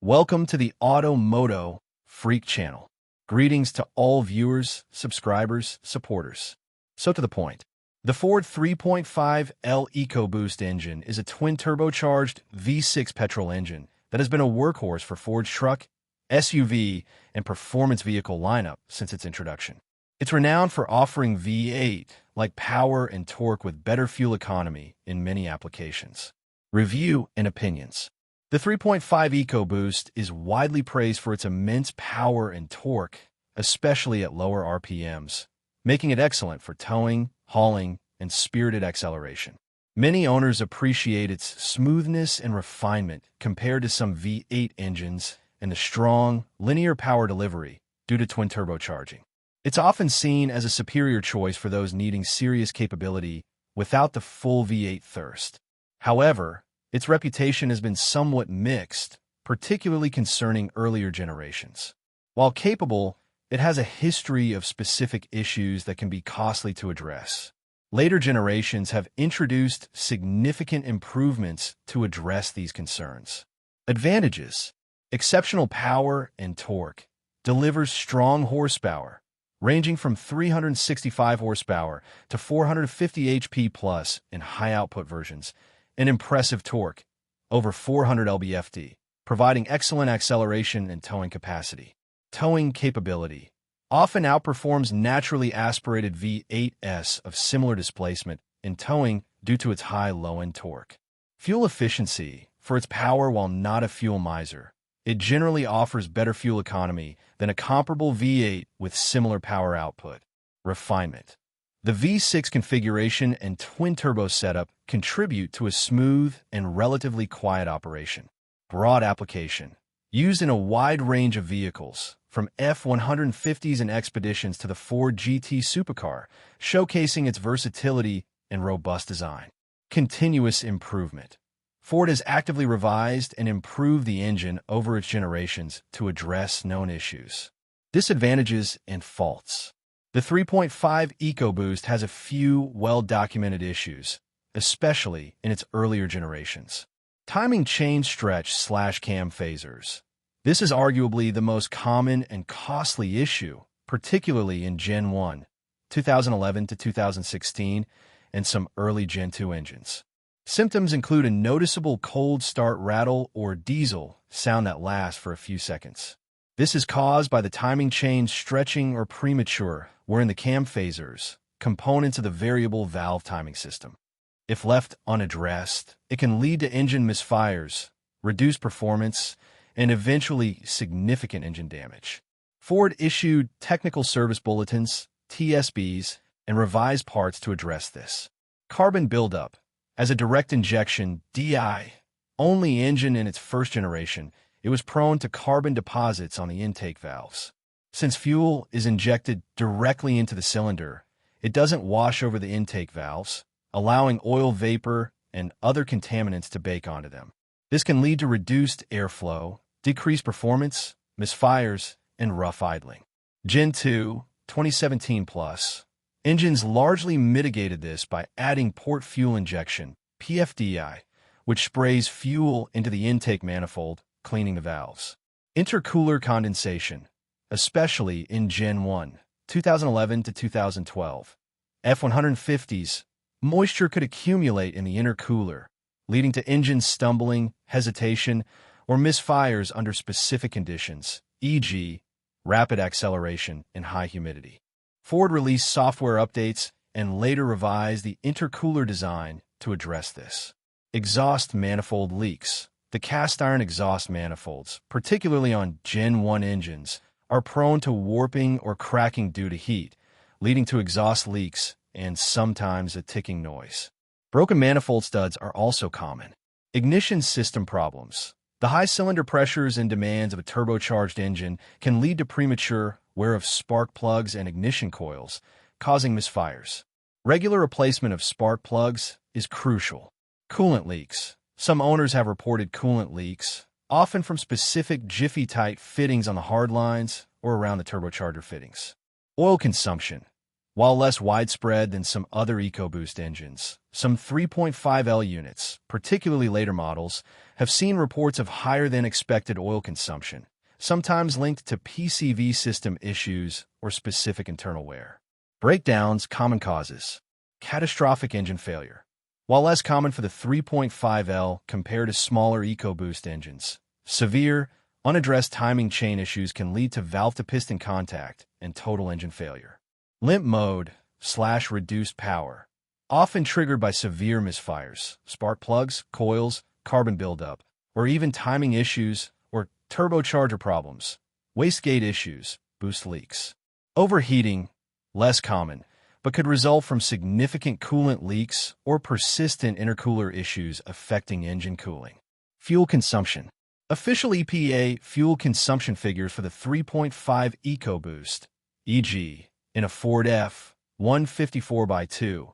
Welcome to the MOTO Freak Channel. Greetings to all viewers, subscribers, supporters. So to the point. The Ford 3.5 Ecoboost engine is a twin-turbocharged V6 petrol engine that has been a workhorse for Ford's truck, SUV, and performance vehicle lineup since its introduction. It's renowned for offering V8-like power and torque with better fuel economy in many applications. Review and opinions. The 3.5 Ecoboost is widely praised for its immense power and torque, especially at lower RPMs, making it excellent for towing, hauling, and spirited acceleration. Many owners appreciate its smoothness and refinement compared to some V8 engines and the strong, linear power delivery due to twin turbocharging. It's often seen as a superior choice for those needing serious capability without the full V8 thirst. However, its reputation has been somewhat mixed, particularly concerning earlier generations. While capable, it has a history of specific issues that can be costly to address. Later generations have introduced significant improvements to address these concerns. Advantages: exceptional power and torque, delivers strong horsepower, ranging from 365 horsepower to 450 HP plus in high-output versions, and impressive torque, over 400 lb-ft, providing excellent acceleration and towing capacity. Towing capability often outperforms naturally aspirated V8s of similar displacement in towing due to its high low-end torque. Fuel efficiency, for its power while not a fuel miser, it generally offers better fuel economy than a comparable V8 with similar power output. Refinement. The V6 configuration and twin-turbo setup contribute to a smooth and relatively quiet operation. Broad application. Used in a wide range of vehicles, from F-150s and Expeditions to the Ford GT supercar, showcasing its versatility and robust design. Continuous improvement. Ford has actively revised and improved the engine over its generations to address known issues. Disadvantages and faults. The 3.5 Ecoboost has a few well-documented issues, especially in its earlier generations. Timing chain stretch/cam phasers. This is arguably the most common and costly issue, particularly in Gen 1, 2011 to 2016, and some early Gen 2 engines. Symptoms include a noticeable cold start rattle or diesel sound that lasts for a few seconds. This is caused by the timing chain stretching or premature, wherein the cam phasers, components of the variable valve timing system. If left unaddressed, it can lead to engine misfires, reduced performance, and eventually significant engine damage. Ford issued technical service bulletins, TSBs, and revised parts to address this. Carbon buildup. As a direct injection DI-only engine in its first generation, it was prone to carbon deposits on the intake valves. Since fuel is injected directly into the cylinder, it doesn't wash over the intake valves, allowing oil vapor and other contaminants to bake onto them. This can lead to reduced airflow, decreased performance, misfires, and rough idling. Gen 2, 2017 plus. Engines largely mitigated this by adding port fuel injection, PFDI, which sprays fuel into the intake manifold, cleaning the valves. Intercooler condensation, especially in Gen 1, 2011 to 2012. F-150s, moisture could accumulate in the intercooler, leading to engine stumbling, hesitation, or misfires under specific conditions, e.g., rapid acceleration and high humidity. Ford released software updates and later revised the intercooler design to address this. Exhaust manifold leaks. The cast-iron exhaust manifolds, particularly on Gen 1 engines, are prone to warping or cracking due to heat, leading to exhaust leaks and sometimes a ticking noise. Broken manifold studs are also common. Ignition system problems. The high cylinder pressures and demands of a turbocharged engine can lead to premature wear of spark plugs and ignition coils, causing misfires. Regular replacement of spark plugs is crucial. Coolant leaks. Some owners have reported coolant leaks, often from specific Jiffy-tight fittings on the hard lines or around the turbocharger fittings. Oil consumption. While less widespread than some other EcoBoost engines, some 3.5L units, particularly later models, have seen reports of higher-than-expected oil consumption, sometimes linked to PCV system issues or specific internal wear. Breakdowns, common causes. Catastrophic engine failure. While less common for the 3.5L compared to smaller EcoBoost engines, severe, unaddressed timing chain issues can lead to valve-to-piston contact and total engine failure. Limp mode/reduced power, often triggered by severe misfires, spark plugs, coils, carbon buildup, or even timing issues or turbocharger problems. Wastegate issues, boost leaks. Overheating, less common, but could result from significant coolant leaks or persistent intercooler issues affecting engine cooling. Fuel consumption. Official EPA fuel consumption figures for the 3.5 EcoBoost, e.g., in a Ford F-150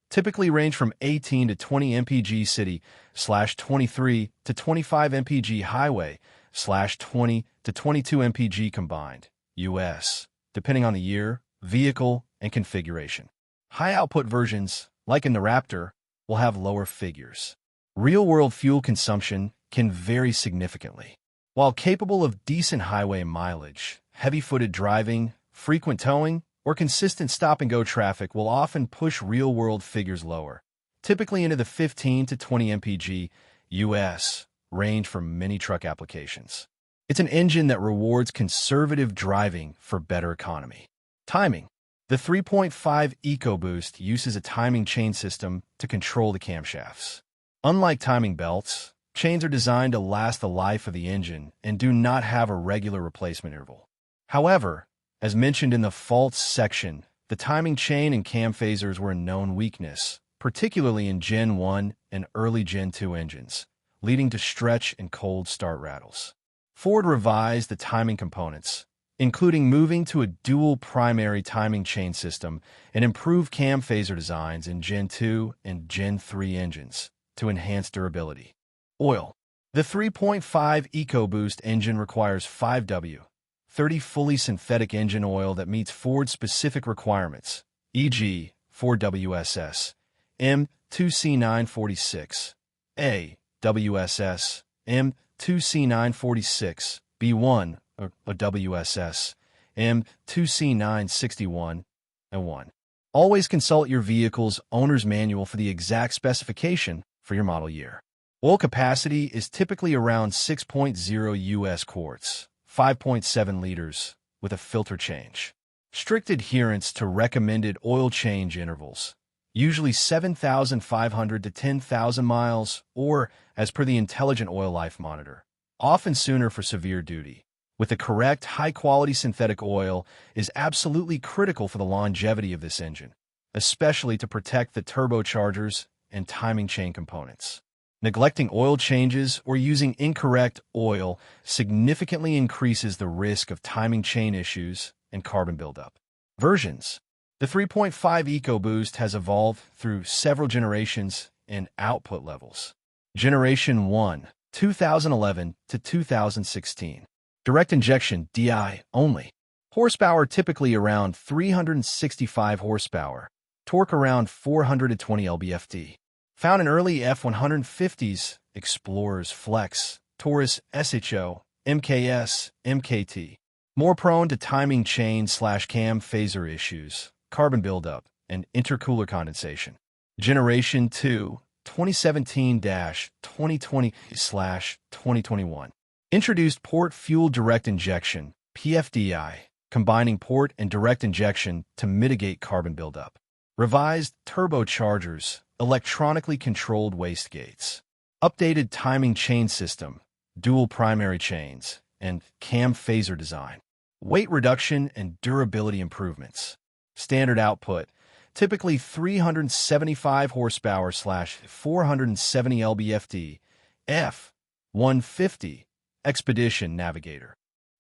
typically range from 18 to 20 mpg city/23 to 25 mpg highway/20 to 22 mpg combined, US, depending on the year, vehicle, and configuration. High-output versions, like in the Raptor, will have lower figures. Real-world fuel consumption can vary significantly. While capable of decent highway mileage, heavy-footed driving, frequent towing, or consistent stop-and-go traffic will often push real-world figures lower, typically into the 15 to 20 mpg US range for many truck applications. It's an engine that rewards conservative driving for better economy. Timing. The 3.5 EcoBoost uses a timing chain system to control the camshafts. Unlike timing belts, chains are designed to last the life of the engine and do not have a regular replacement interval. However, as mentioned in the faults section, the timing chain and cam phasers were a known weakness, particularly in Gen 1 and early Gen 2 engines, leading to stretch and cold start rattles. Ford revised the timing components, including moving to a dual primary timing chain system and improved cam phaser designs in Gen 2 and Gen 3 engines to enhance durability. Oil. The 3.5 EcoBoost engine requires 5W, 30 fully synthetic engine oil that meets Ford-specific requirements, e.g., 4WSS, M2C946, A, WSS, M2C946, B1, or WSS, M2C961, and 1. Always consult your vehicle's owner's manual for the exact specification for your model year. Oil capacity is typically around 6.0 US quarts, 5.7 liters, with a filter change. Strict adherence to recommended oil change intervals, usually 7,500 to 10,000 miles, or, as per the Intelligent Oil Life Monitor, often sooner for severe duty. With the correct, high-quality synthetic oil is absolutely critical for the longevity of this engine, especially to protect the turbochargers and timing chain components. Neglecting oil changes or using incorrect oil significantly increases the risk of timing chain issues and carbon buildup. Versions. The 3.5 EcoBoost has evolved through several generations and output levels. Generation 1, 2011 to 2016. Direct injection DI only. Horsepower typically around 365 horsepower. Torque around 420 lb-ft. Found in early F-150s, Explorers, Flex, Taurus, SHO, MKS, MKT. More prone to timing chain/cam phaser issues, carbon buildup, and intercooler condensation. Generation 2, 2017-2020/2021. Introduced port fuel direct injection, PFDI, combining port and direct injection to mitigate carbon buildup. Revised turbochargers, electronically controlled wastegates. Updated timing chain system, dual primary chains, and cam phaser design. Weight reduction and durability improvements. Standard output, typically 375 horsepower/470 lb-ft, F-150, Expedition Navigator.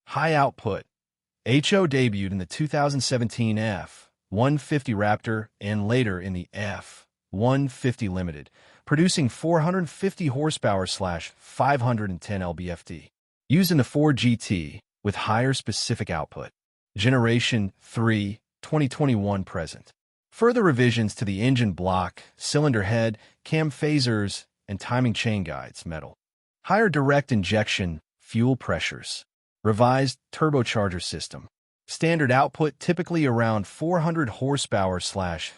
High output. HO debuted in the 2017 F-150 Raptor and later in the F-150 Limited, producing 450 horsepower/510 lb-ft. Used in the Ford GT with higher specific output. Generation 3, 2021 present. Further revisions to the engine block, cylinder head, cam phasers, and timing chain guides, metal. Higher direct injection, fuel pressures. Revised turbocharger system. Standard output typically around 400 horsepower/500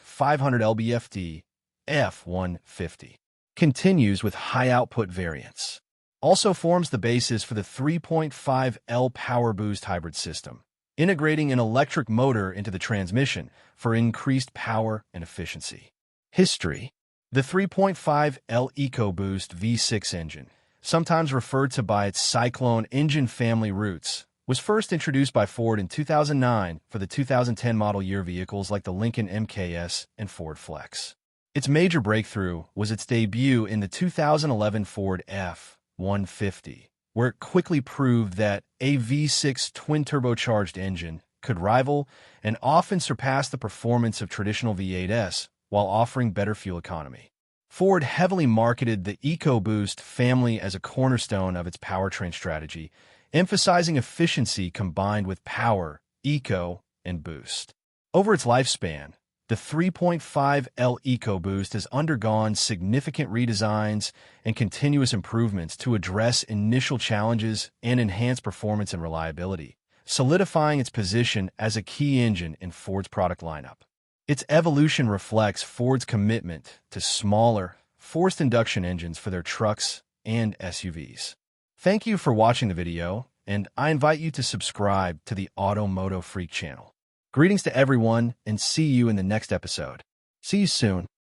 lb-ft, F-150. Continues with high output variants. Also forms the basis for the 3.5 L Power Boost hybrid system, integrating an electric motor into the transmission for increased power and efficiency. History. The 3.5 L EcoBoost V6 engine, sometimes referred to by its Cyclone engine family roots, was first introduced by Ford in 2009 for the 2010 model year vehicles like the Lincoln MKS and Ford Flex. Its major breakthrough was its debut in the 2011 Ford F-150, where it quickly proved that a V6 twin-turbocharged engine could rival and often surpass the performance of traditional V8s while offering better fuel economy. Ford heavily marketed the EcoBoost family as a cornerstone of its powertrain strategy, emphasizing efficiency combined with power, eco, and boost. Over its lifespan, the 3.5 L EcoBoost has undergone significant redesigns and continuous improvements to address initial challenges and enhance performance and reliability, solidifying its position as a key engine in Ford's product lineup. Its evolution reflects Ford's commitment to smaller, forced induction engines for their trucks and SUVs. Thank you for watching the video, and I invite you to subscribe to the Automotive Freak channel. Greetings to everyone, and see you in the next episode. See you soon.